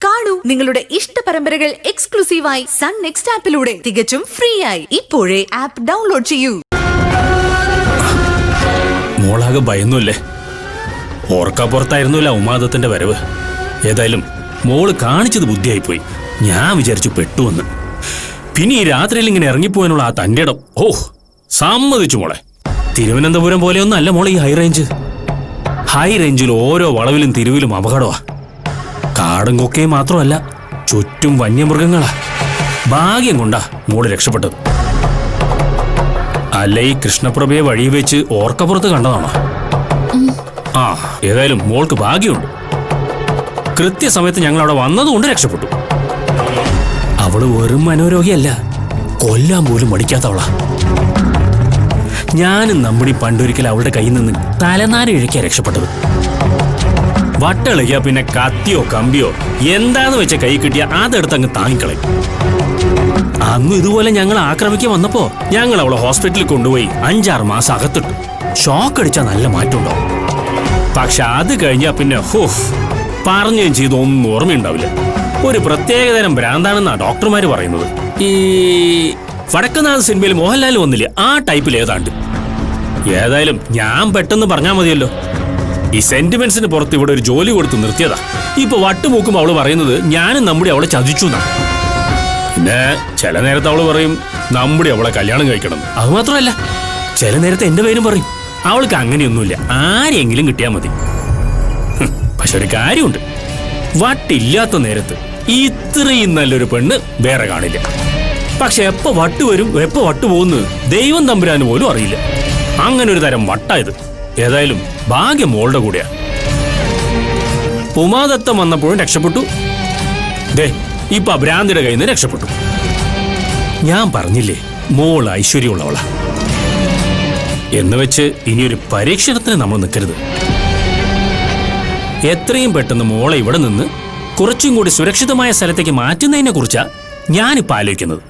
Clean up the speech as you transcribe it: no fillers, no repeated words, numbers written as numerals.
കാണൂ നിങ്ങളുടെ ഇഷ്ട പരമ്പരകൾ എക്സ്ക്ലൂസീവായി സൺ നെക്സ്റ്റ് ആപ്പിലൂടെ തികച്ചും ഫ്രീ ആയി. ഇപ്പോഴേ ആപ്പ് ഡൗൺലോഡ് ചെയ്യൂ. മോളാകെ ഭയന്നുല്ലേ? ഓർക്കാപ്പുറത്തായിരുന്നില്ല ഉമാദത്തിന്റെ വരവ്. ഏതായാലും മോള് കാണിച്ചത് ബുദ്ധിയായിപ്പോയി. ഞാൻ വിചാരിച്ചു പെട്ടുവെന്ന്. പിന്നെ ഈ രാത്രിയിൽ ഇങ്ങനെ ഇറങ്ങിപ്പോവാനുള്ള ആ തന്റെ ഇടം, ഓ സമ്മതിച്ചു മോളെ. തിരുവനന്തപുരം പോലെയൊന്നും അല്ല മോളെ ഈ ഹൈ റേഞ്ചിൽ ഓരോ വളവിലും തിരുവിലും അപകടമാ. കാടും കൊക്കയും മാത്രമല്ല, ചുറ്റും വന്യമൃഗങ്ങളാ. ഭാഗ്യം കൊണ്ടാ മോള് രക്ഷപ്പെട്ടത്. അല്ല ഈ കൃഷ്ണപ്രഭയെ വഴി വെച്ച് ഓർക്കപ്പുറത്ത് കണ്ടതാണോ? ആ, ഏതായാലും മോൾക്ക് ഭാഗ്യമുണ്ട്. കൃത്യസമയത്ത് ഞങ്ങൾ അവിടെ വന്നതുകൊണ്ട് രക്ഷപ്പെട്ടു. അവള് വെറും മനോരോഗിയല്ല, കൊല്ലാൻ പോലും മടിക്കാത്തവളാ. ഞാനും നമ്മുടെ പണ്ടൊരിക്കൽ അവളുടെ കയ്യിൽ നിന്ന് തലനാരി ഇഴയ്ക്കാ രക്ഷപ്പെട്ടത്. വട്ടളിക്കാ പിന്നെ കത്തിയോ കമ്പിയോ എന്താന്ന് വെച്ച കൈ കിട്ടിയ അതെടുത്ത് അങ്ങ് താങ്ങിക്കളയും. അന്ന് ഇതുപോലെ ഞങ്ങൾ ആക്രമിക്കാൻ വന്നപ്പോ ഞങ്ങൾ അവളെ ഹോസ്പിറ്റലിൽ കൊണ്ടുപോയി 5-6 മാസം അകത്തിട്ടു. ഷോക്ക് അടിച്ചാൽ നല്ല മാറ്റമുണ്ടാവും. പക്ഷെ അത് കഴിഞ്ഞാ പിന്നെ പറഞ്ഞും ചെയ്തൊന്നും ഓർമ്മയുണ്ടാവില്ല. ഒരു പ്രത്യേകതരം ഭ്രാന്താണെന്നാ ഡോക്ടർമാര് പറയുന്നത്. ഈ വടക്കുന്നാഥ് സിനിമയിൽ മോഹൻലാൽ വന്നില്ലേ, ആ ടൈപ്പിൽ ഏതാണ്ട്. ഏതായാലും ഞാൻ പെട്ടെന്ന് പറഞ്ഞാൽ മതിയല്ലോ. ഈ സെന്റിമെന്റ്സിന് പുറത്ത് ഇവിടെ ഒരു ജോലി കൊടുത്ത് നിർത്തിയതാ. ഇപ്പൊ വട്ടുമൂക്കുമ്പോ അവള് പറയുന്നത് ഞാനും നമ്മുടെ അവളെ ചതിച്ചു എന്നാ. പിന്നെ ചില നേരത്തെ അവള് പറയും നമ്മുടെ അവളെ കല്യാണം കഴിക്കണം. അത് മാത്രമല്ല, ചില നേരത്തെ എന്റെ പേരും പറയും. അവൾക്ക് അങ്ങനെയൊന്നുമില്ല, ആരെങ്കിലും കിട്ടിയാൽ മതി. പക്ഷെ ഒരു കാര്യമുണ്ട്, വട്ടില്ലാത്ത നേരത്ത് ഇത്രയും നല്ലൊരു പെണ്ണ് വേറെ കാണില്ല. പക്ഷെ എപ്പോ വട്ട് വരും എപ്പോ വട്ട് പോകുന്നു ദൈവം തമ്പുരാന് പോലും അറിയില്ല. അങ്ങനെ ഒരു തരം വട്ടായത്. ഏതായാലും ഭാഗ്യം മോളുടെ കൂടെയാ. ഉമാദത്തം വന്നപ്പോഴും രക്ഷപ്പെട്ടു. ദേ ഇപ്പൊ ഭ്രാന്തിയുടെ കയ്യിൽ നിന്ന് രക്ഷപ്പെട്ടു. ഞാൻ പറഞ്ഞില്ലേ മോൾ ഐശ്വര്യമുള്ളവളാ എന്ന് വെച്ച് ഇനിയൊരു പരീക്ഷണത്തിന് നമ്മൾ നിൽക്കരുത്. എത്രയും പെട്ടെന്ന് മോളെ ഇവിടെ നിന്ന് കുറച്ചും കൂടി സുരക്ഷിതമായ സ്ഥലത്തേക്ക് മാറ്റുന്നതിനെ കുറിച്ചാ ഞാനിപ്പോ ആലോചിക്കുന്നത്.